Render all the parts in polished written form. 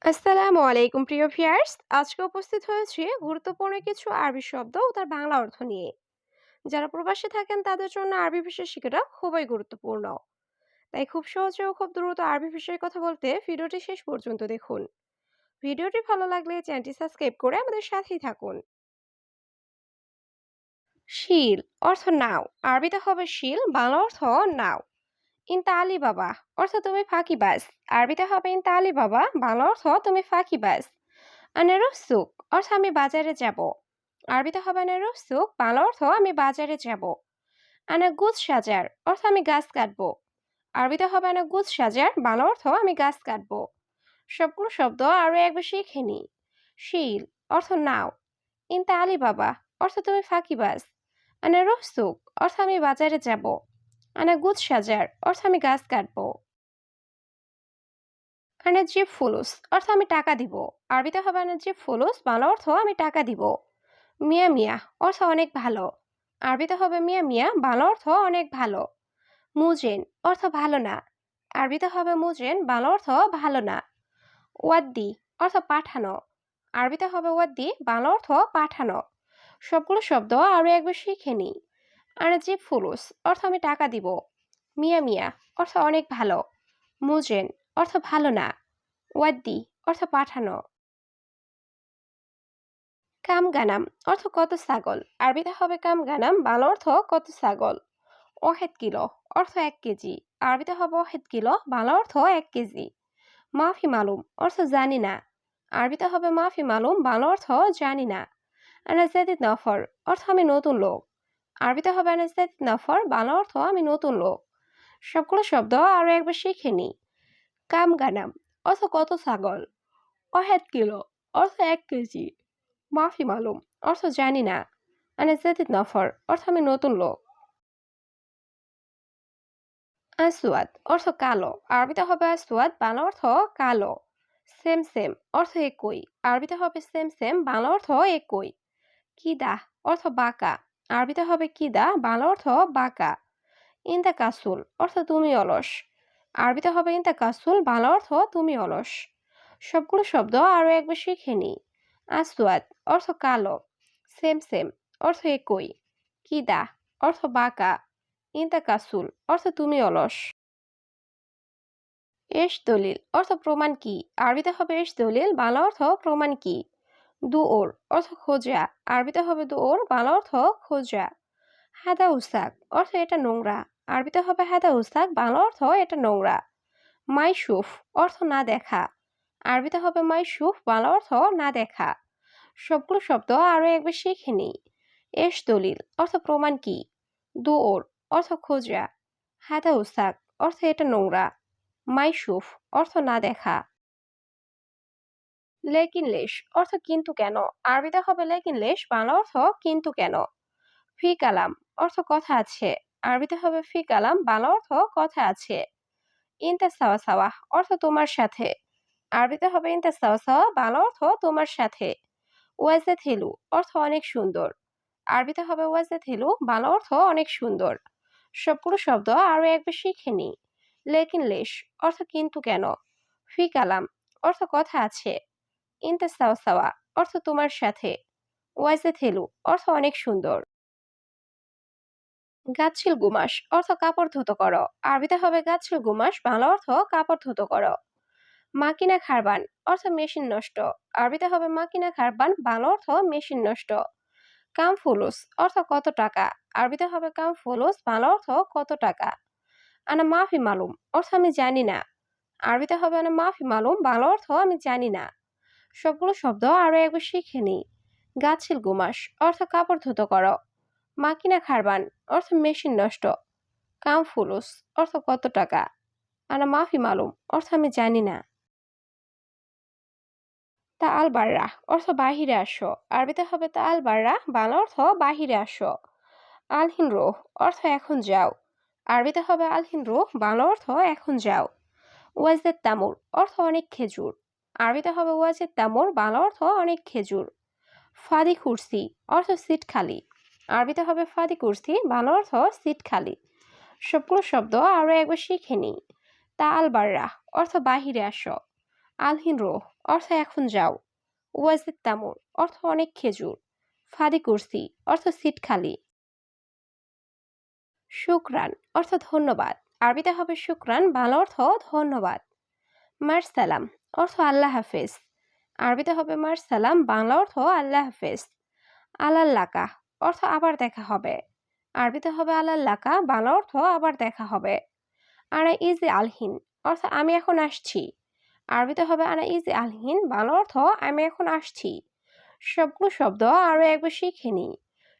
আসসালামু আলাইকুম প্রিয় ভিউয়ার্স। আজকে উপস্থিত হয়েছি গুরুত্বপূর্ণ কিছু আরবি শব্দ ও তার বাংলা অর্থ নিয়ে। যারা প্রবাসে থাকেন তাদের জন্য আরবি ভাষা শেখাটা খুবই গুরুত্বপূর্ণ। তাই খুব সহজে ও খুব দ্রুত আরবি ভাষায় কথা বলতে ভিডিওটি শেষ পর্যন্ত দেখুন। ভিডিওটি ভালো লাগলে চ্যানেলটি সাবস্ক্রাইব করে আমাদের সাথেই থাকুন। শিল অর্থ নাও। আরবিতে হবে শিল, বাংলা অর্থ নাও। ইনতা আলী বাবা অর্থ তুমি ফাঁকিবাজ। আরবিতে হবে ইনতা আলী বাবা, বাংলা অর্থ তুমি ফাঁকিবাজ। আনারসুক অর্থ আমি বাজারে যাব। আরবিতে হবে আনারসুক, বাংলা অর্থ আমি বাজারে যাব। আনা গুছ সাজার অর্থ আমি গাছ কাটবো। আরবিতে হবে আনা গুছ সাজার, বাংলা অর্থ আমি গাছ কাটবো। সবগুলো শব্দ আরো একবার শিখে নি। শিল অর্থ নাও। ইনতা আলী বাবা অর্থ তুমি ফাঁকিবাজ। আনারসুক অর্থ আমি বাজারে যাব। আনা গুছ সাজার অর্থ আমি গাছ কাটবো। আনাজিব ফুলুস অর্থ আমি টাকা দিব। আরবিতে হবে আনাজিব ফুলুস, বাংলা অর্থ আমি টাকা দিব। মিয়া মিয়া অর্থ অনেক ভালো। আরবিতে হবে মিয়া মিয়া, বাংলা অর্থ অনেক ভালো। মুজেন অর্থ ভালো না। আরবিতে হবে মুজেন, বাংলা অর্থ ভালো না। ওয়াদ্দি অর্থ পাঠানো। আরবিতে হবে ওয়াদ্দি, বাংলা অর্থ পাঠানো। সবগুলো শব্দ আরো একবার শিখে নি। আনাজিব ফুলুস অর্থ আমি টাকা দিব। মিয়া মিয়া অর্থ অনেক ভালো। মুজেন অর্থ ভালো না। ওয়াদ্দি অর্থ পাঠানো। কামগানাম অর্থ কত ছাগল। আরবিতে হবে কামগানাম, বাংলা অর্থ কত ছাগল। ওহেদ কিলো অর্থ 1 কেজি। আরবিতে হবে ওহেদ কিলো, বাংলা অর্থ 1 কেজি। মাফি মালুম অর্থ জানি না। আরবিতে হবে মাফি মালুম, বাংলা অর্থ জানি না। আনাজাদিদ নফর অর্থ আমি নতুন লোক। আরবিতে হবে আনাজাদিদ নফর, বাংলা অর্থ আমি নতুন লোক। সবগুলো শব্দ আরো একবার শিখে নি। কামগানাম অর্থ কত ছাগল। ওহেদ কিলো অর্থ 1 কেজি। মাফি মালুম অর্থ জানি না। আনাজাদিদ নফর অর্থ আমি নতুন লোক। আসওয়াদ অর্থ কালো। আরবিতে হবে আসওয়াদ, বাংলা অর্থ কালো। সেম সেম অর্থ একই। আরবিতে হবে সেম সেম, বাংলা অর্থ একই। কিদা অর্থ বাঁকা। আরবিতে হবে কিদা, বাংলা অর্থ বাঁকা। ইনতা কাসুল অর্থ তুমি অলস। আরবিতে হবে ইনতা কাসুল, বাংলা অর্থ তুমি অলস। সবগুলো শব্দ আরো একবার শিখে নি। আসওয়াদ অর্থ কালো। সেম সেম অর্থ একই। কিদা অর্থ বাঁকা। ইনতা কাসুল অর্থ তুমি অলস। এশ দলিল অর্থ প্রমাণ কি। আরবিতে হবে এশ দলিল, বাংলা অর্থ প্রমাণ কি। দুওর অর্থ খোঁজা। আরবিতে হবে দুওর, বাংলা অর্থ খোঁজা। হাদা উসাক অর্থ এটা নোংরা। আরবিতে হবে হাদা উসাক, বাংলা অর্থ এটা নোংরা। মাইশুফ অর্থ না দেখা। আরবিতে হবে মাইশুফ, বাংলা অর্থ না দেখা। সবগুলো শব্দ আরো একবার শিখে নি। এশ দলিল অর্থ প্রমাণ কি। দুওর অর্থ খোঁজা। হাদা উসাক অর্থ এটা নোংরা। মাইশুফ অর্থ না দেখা। লেকিন লেশ অর্থ কিন্তু কেন। আরবিতে হবে লেকিন লেশ, বাংলা অর্থ কিন্তু কেন। ফি কালাম অর্থ কথা আছে। আরবিতে হবে ফি কালাম, বাংলা অর্থ কথা আছে। ইনতা সাওয়া সাওয়া অর্থ তোমার সাথে। আরবিতে হবে ইনতা সাওয়া সাওয়া, বাংলা অর্থ তোমার সাথে। ওয়াজেদ হেলু অর্থ অনেক সুন্দর। আরবিতে হবে ওয়াজেদ হেলু, বাংলা অর্থ অনেক সুন্দর। সবগুলো শব্দ আরো একবার শিখে নি। লেকিন লেশ অর্থ কিন্তু কেন। ফি কালাম অর্থ কথা আছে। ইনতা সাওয়া সাওয়া অর্থ তোমার সাথে। ওয়াজেদ হেলু অর্থ অনেক সুন্দর। গাছিল গুমাস অর্থ কাপড় ধুতো করো। আরবিতে হবে গাছিল গুমাস, বাংলা অর্থ কাপড় ধুতো করো। মাকিনা খারবান অর্থ মেশিন নষ্ট। আরবিতে হবে মাকিনা খারবান, বাংলা অর্থ মেশিন নষ্ট। কাম ফুলুস অর্থ কত টাকা। আরবিতে হবে কাম ফুলুস, বাংলা অর্থ কত টাকা। আনা মাফি মালুম অর্থ আমি জানি না। আরবিতে হবে আনা মাফি মালুম, বাংলা অর্থ আমি জানি না। সবগুলো শব্দ আরো একবার শিখে নি। গাছিল গুমাস অর্থ কাপড় ধুতো করো। মাকিনা খারবান অর্থ মেশিন নষ্ট। কাম ফুলুস অর্থ কত টাকা। আনা মাফি মালুম অর্থ আমি জানি না। তা আল বাররা অর্থ বাহিরে আসো। আরবিতে হবে তা আল বাররা, বাংলা অর্থ বাহিরে আসো। আল হিন রোহ অর্থ এখন যাও। আরবিতে হবে আল হিন রোহ, বাংলা অর্থ এখন যাও। ওয়াজেদ তামুর অর্থ অনেক খেজুর। আরবিতে হবে ওয়াজেদ তামুর, বাংলা অর্থ অনেক খেজুর। ফাদি কুরসি অর্থ সিট খালি। আরবিতে হবে ফাদি কুরসি, বাংলা অর্থ সিট খালি। সবগুলো শব্দ আরো একবার শিখে নি। তা আল বাররা অর্থ বাহিরে আসো। আলহিন রোহ অর্থ এখন যাও। ওয়াজিদ তামুর অর্থ অনেক খেজুর। ফাদি কুরসি অর্থ সিট খালি। শুকরান অর্থ ধন্যবাদ। আরবিতে হবে শুকরান, বাংলা অর্থ ধন্যবাদ। মার সালাম অর্থ আল্লাহ হাফেজ। আরবিতে হবে মার সালাম, বাংলা অর্থ আল্লাহ হাফেজ। আলাল্লাকা অর্থ আবার দেখা হবে। আরবিতে হবে আলাল্লাকা, বাংলা অর্থ আবার দেখা হবে। আনা ইজি আলহিন অর্থ আমি এখন আসছি। আরবিতে হবে আনা ইজি আলহিন, বাংলা অর্থ আমি এখন আসছি। সবগুলো শব্দ আরো একবার শিখে নিই।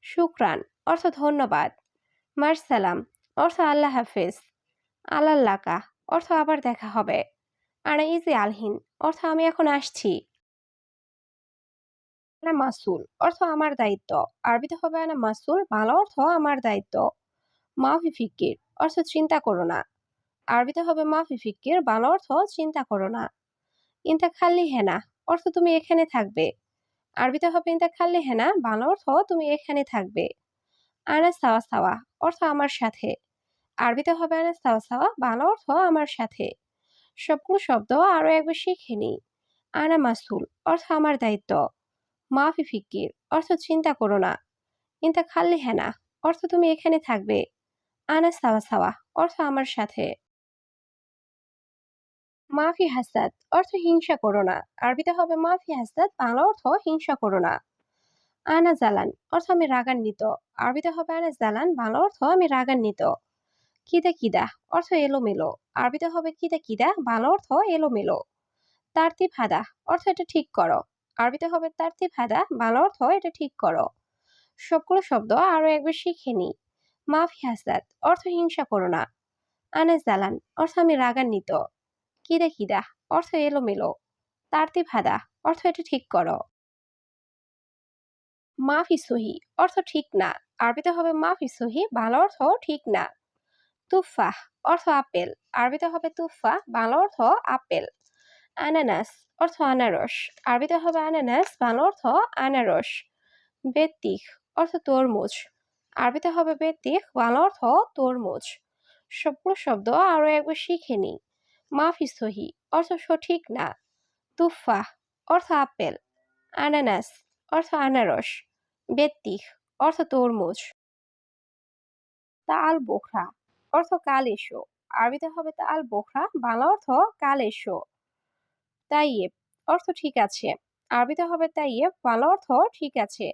শুকরান অর্থ ধন্যবাদ। মার সালাম অর্থ আল্লাহ হাফেজ। আলাল্লাকা অর্থ আবার দেখা হবে। আনা ইজি আলহিন অর্থ আমি এখন আসছি। আনা মাসুল অর্থ আমার দায়িত্ব। আরবিতে হবে আনা মাসুল, বাংলা অর্থ আমার দায়িত্ব। মাফি ফিকির অর্থ চিন্তা করো না। আরবিতে হবে মাফি ফিকির, বাংলা অর্থ চিন্তা করো না। ইনতা খাল্লি হেনা অর্থ তুমি এখানে থাকবে। আরবিতে হবে ইনতা খাল্লি হেনা, বাংলা অর্থ তুমি এখানে থাকবে। আনা সাওয়া সাওয়া অর্থ আমার সাথে। আরবিতে হবে আনা সাওয়া সাওয়া, বাংলা অর্থ আমার সাথে। সবগুলো শব্দ আরো একবার শিখে নিই। আনা মাসুল অর্থ আমার দায়িত্ব। মাফি ফিকির অর্থ চিন্তা করো না। ইনতা খাল্লি হেনা অর্থ তুমি এখানে থাকবে। আনা সাওয়া সাওয়া অর্থ আমার সাথে। মাফি হাসাদ অর্থ হিংসা করো না। আরবিতে হবে মাফি হাসাদ, বাংলা অর্থ হিংসা করো না। আনা জালান অর্থ আমি রাগান্বিত। আরবিতে হবে আনা জালান, বাংলা অর্থ আমি রাগান্বিত। কিদা কিদা অর্থ এলোমেলো। আরবিতে হবে কিদা কিদা, বাংলা অর্থ এলোমেলো। তারতিব হাদা অর্থ এটা ঠিক করো। আরবিতে হবে তারতিব হাদা, বাংলা অর্থ এটা ঠিক করো। সবগুলো শব্দ আরো একবার শিখে নিই। মাফি হাসাদ অর্থ হিংসা করো না। আনা জালান অর্থ আমি রাগান্বিত। কিদা কিদা অর্থ এলোমেলো। তারতিব হাদা অর্থ এটা ঠিক করো। মাফি সহি অর্থ ঠিক না। আরবিতে হবে মাফি সহি, বাংলা অর্থ ঠিক না। তুফাহ অর্থ আপেল। আরবিতে হবে তুফা, বাংলা অর্থ আপেল। আনানাস অর্থ আনারস। আরবিতে হবে আনানাস, বাংলা অর্থ আনারস। বেতিক অর্থ তরমুজ। আরবিতে হবে বেতিক, বাংলা অর্থ তরমুজ। সবগুলো শব্দ আরো একবার শিখে নিই। মাফি সহি অর্থ সঠিক না। তুফাহ অর্থ আপেল। আনানাস অর্থ আনারস। বেতিক অর্থ তরমুজ। তা আল বোখরা অর্থ কাল এসো। আরবিতে হবে তা আল বোখরা, বাংলা অর্থ কাল এসো। তাইয়েব অর্থ ঠিক আছে। আরবিতে হবে তাইয়েব, বাংলা অর্থ ঠিক আছে।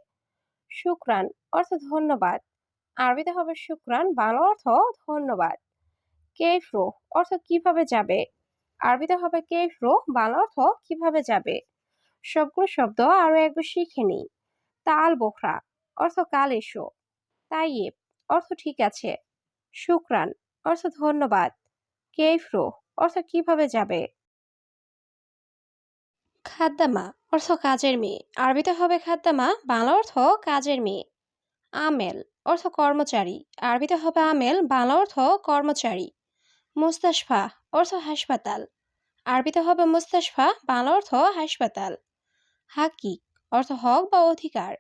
শুকরান অর্থ ধন্যবাদ। আরবিতে হবে শুকরান, বাংলা অর্থ ধন্যবাদ। কেইফরো অর্থ কিভাবে যাবে। আরবিতে হবে কেইফরো, বাংলা অর্থ কিভাবে যাবে। সবগুলো শব্দ আরো একবার শিখে নিই। তাল বোখরা অর্থ কাল এসো। তাইয়েব অর্থ ঠিক আছে। শুকরান অর্থ ধন্যবাদ। কেইফরো অর্থ কিভাবে যাবে। খাদ্দামা অর্থ কাজের মেয়ে। আরবিতে হবে খাদ্দামা, বাংলা অর্থ কাজের মেয়ে। আমেল অর্থ কর্মচারী। আরবিতে হবে আমেল, বাংলা অর্থ কর্মচারী। মুস্তাশফা অর্থ হাসপাতাল। আরবিতে হবে মুস্তাশফা, বাংলা অর্থ হাসপাতাল। হাকিক অর্থ হক বা অধিকার।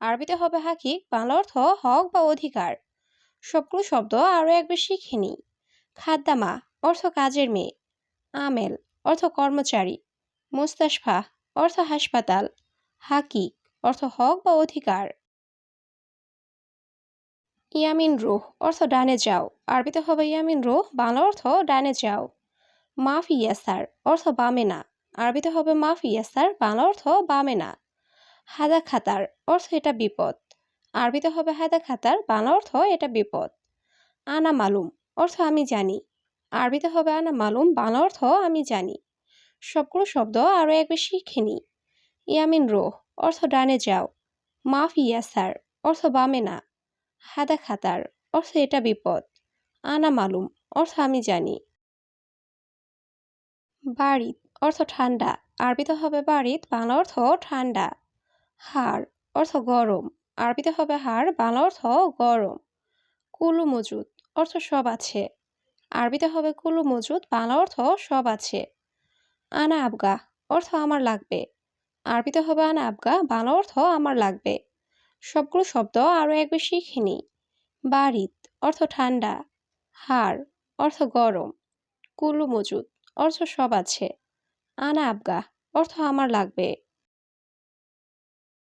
আরবিতে হবে হাকিক, বাংলা অর্থ হক বা অধিকার। সবগুলো শব্দ আরো একবার শিখে নিই। খাদ্দামা অর্থ কাজের মেয়ে। আমেল অর্থ কর্মচারী। মুস্তাশফা অর্থ হাসপাতাল। হাকিক অর্থ হক বা অধিকার। ইয়ামিন রুহ অর্থ ডানে যাও। আরবিতে হবে ইয়ামিন রুহ, বাংলা অর্থ ডানে যাও। মাফি ইয়াসার অর্থ বামে না। আরবিতে হবে মাফি ইয়াসার, বাংলা অর্থ বামে না। হাদা খাতার অর্থ এটা বিপদ। আরবিতে হবে হাদা খাতার, বাংলা অর্থ এটা বিপদ। আনা মালুম অর্থ আমি জানি। আরবিতে হবে আনা মালুম, বাংলা অর্থ আমি জানি। সবগুলো শব্দ আরো একবার শিখে নিই। ইয়ামিন রোহ অর্থ ডানে যাও। মাফি ইয়াসার অর্থ বামে না। হাদা খাতার অর্থ এটা বিপদ। আনা মালুম অর্থ আমি জানি। বারিদ অর্থ ঠান্ডা। আরবিতে হবে বারিদ, বাংলা অর্থ ঠান্ডা। হাড় অর্থ গরম। আরবিতে হবে হাড়, বাংলা অর্থ গরম। কুলু মজুদ অর্থ সব আছে। আরবিতে হবে কুলু মজুদ, বাংলা অর্থ সব আছে। আনা আবগা অর্থ আমার লাগবে। আরবিতে হবে আনা আবগা, বাংলা অর্থ আমার লাগবে। সবগুলো শব্দ আরো একবার শিখে নিই। বারিদ অর্থ ঠান্ডা। হাড় অর্থ গরম। কুলু মজুদ অর্থ সব আছে। আনা আবগা অর্থ আমার লাগবে।